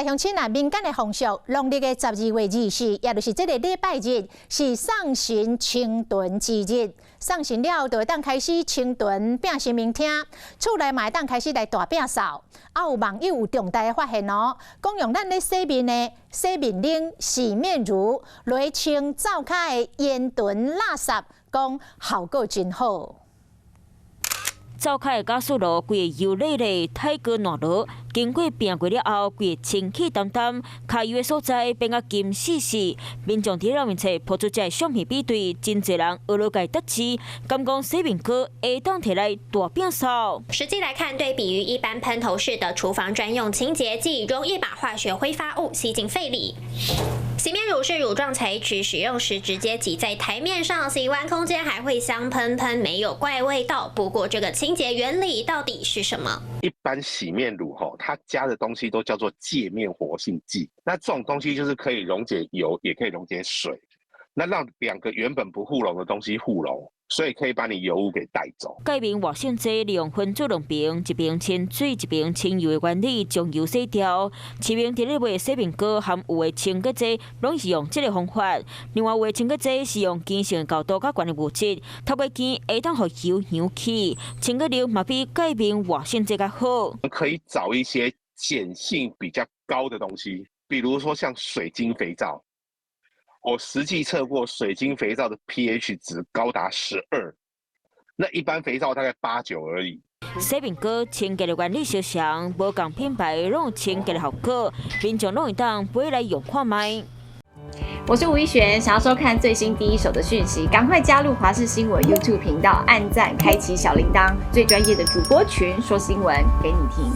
来乡亲啊，民间的风俗，农历的12月24，也就是这个礼拜日，是送神清屯之日。送神了，就会当开始清屯变神明厅，厝内嘛会当开始来大摒扫。有网友有重大的发现哦，讲用咱咧洗面的洗面奶、洗面乳来清灶骹的烟囤垃圾，讲效果真好。 灶骹的加速炉，规个油腻腻、太过软糯，经过变过了后，规个清气淡淡，卡油的所在变甲金细细。民众伫了面册抛出这相片比对，真侪人学了解得知，敢讲洗面膏会当摕来大摒扫。实际来看，对比于一般喷头式的厨房专用清洁剂，容易把化学挥发物吸进肺里。 洗面乳是乳状材质，使用时直接挤在台面上，洗完空间还会香喷喷，没有怪味道。不过这个清洁原理到底是什么？一般洗面乳它加的东西都叫做界面活性剂，那这种东西就是可以溶解油，也可以溶解水，那让两个原本不互溶的东西互溶。 所以可以把你油污给带走。界面活性剂利用分做两边，一边清水，一边清油的原理，将油洗掉。市面伫咧卖洗面膏含有的清洁剂，拢是用这个方法。另外有的清洁剂是用碱性的高度较悬的物质，透过碱会当互油扬起，清洁力嘛比界面活性剂较好。可以找一些碱性比较高的东西，比如说像水晶肥皂。 我实际测过水晶肥皂的 pH 值高达12，那一般肥皂大概8、9而已。洗面膏清洁的原理相像，无共品牌拢有清洁的效果，民众拢会当买来用看卖。我是吴一璇，想要收看最新第一手的讯息，赶快加入华视新闻 YouTube 频道，按赞，开启小铃铛，最专业的主播群说新闻给你听。